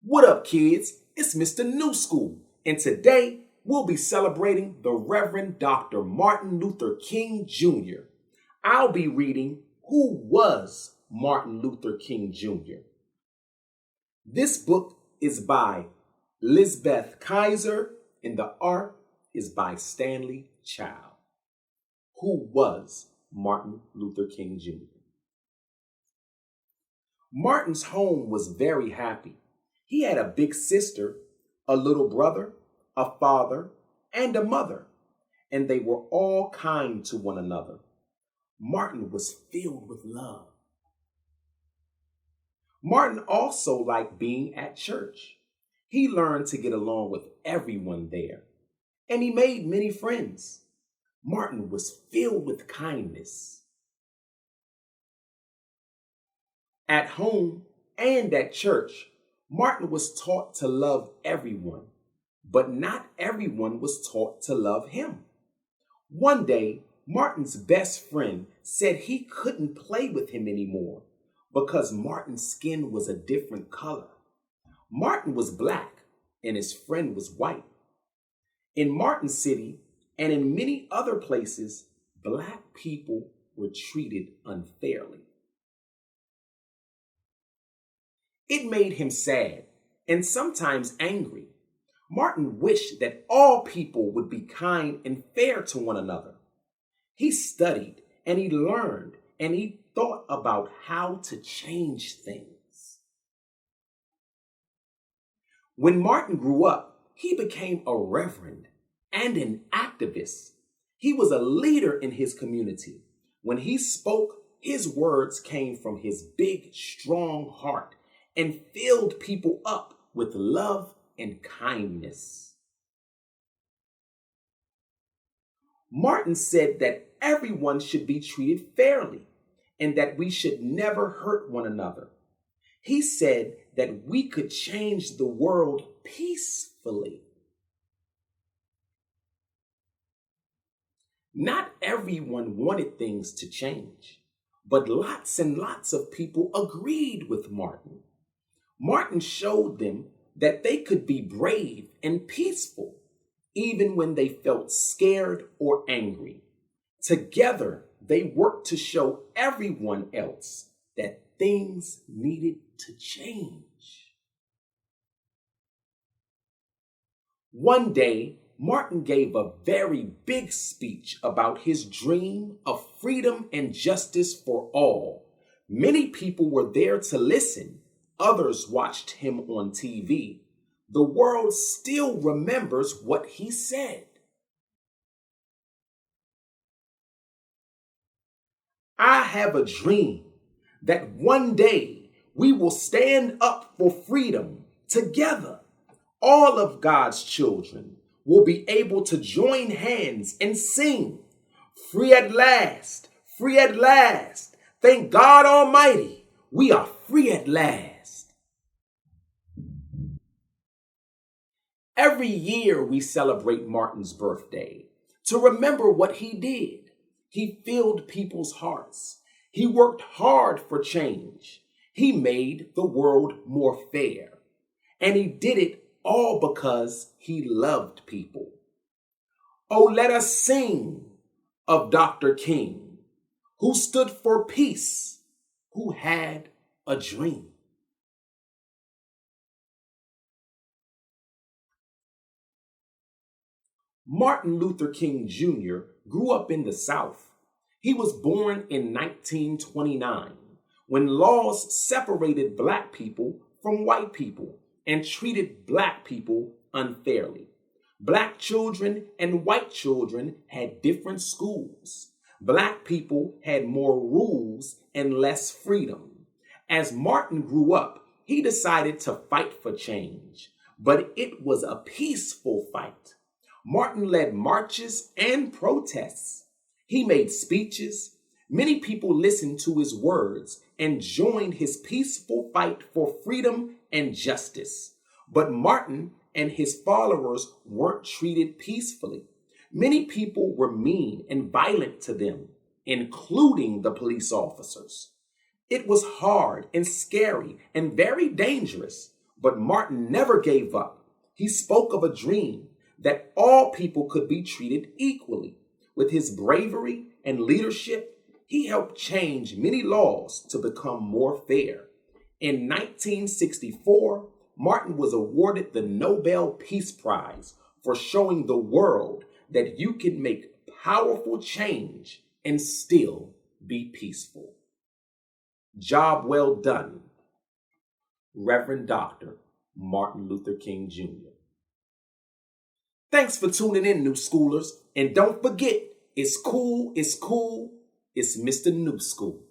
What up, kids? It's Mr. New School, and today we'll be celebrating the Reverend Dr. Martin Luther King Jr. I'll be reading Who Was Martin Luther King Jr. This book is by Lisbeth Kaiser, and the art is by Stanley Chow. Who was Martin Luther King Jr.? Martin's home was very happy. He had a big sister, a little brother, a father, and a mother, and they were all kind to one another. Martin was filled with love. Martin also liked being at church. He learned to get along with everyone there, and he made many friends. Martin was filled with kindness. At home and at church, Martin was taught to love everyone, but not everyone was taught to love him. One day, Martin's best friend said he couldn't play with him anymore because Martin's skin was a different color. Martin was black and his friend was white. In Martin City and in many other places, black people were treated unfairly. It made him sad and sometimes angry. Martin wished that all people would be kind and fair to one another. He studied and he learned and he thought about how to change things. When Martin grew up, he became a reverend and an activist. He was a leader in his community. When he spoke, his words came from his big, strong heart and filled people up with love and kindness. Martin said that everyone should be treated fairly and that we should never hurt one another. He said that we could change the world peacefully. Not everyone wanted things to change, but lots and lots of people agreed with Martin. Martin showed them that they could be brave and peaceful, even when they felt scared or angry. Together, they worked to show everyone else that things needed to change. One day, Martin gave a very big speech about his dream of freedom and justice for all. Many people were there to listen. Others watched him on TV. The world still remembers what he said. I have a dream that one day we will stand up for freedom together. All of God's children will be able to join hands and sing, "Free at last, free at last. Thank God Almighty, we are free at last." Every year we celebrate Martin's birthday to remember what he did. He filled people's hearts. He worked hard for change. He made the world more fair. And he did it all because he loved people. Oh, let us sing of Dr. King, who stood for peace, who had a dream. Martin Luther King Jr. grew up in the South. He was born in 1929 when laws separated black people from white people and treated black people unfairly. Black children and white children had different schools. Black people had more rules and less freedom. As Martin grew up, he decided to fight for change, but it was a peaceful fight. Martin led marches and protests. He made speeches. Many people listened to his words and joined his peaceful fight for freedom and justice. But Martin and his followers weren't treated peacefully. Many people were mean and violent to them, including the police officers. It was hard and scary and very dangerous, But Martin never gave up. He spoke of a dream that all people could be treated equally. With his bravery and leadership, he helped change many laws to become more fair. In 1964, Martin was awarded the Nobel Peace Prize for showing the world that you can make powerful change and still be peaceful. Job well done, Reverend Dr. Martin Luther King Jr. Thanks for tuning in, new schoolers. And don't forget, it's cool, it's Mr. New School.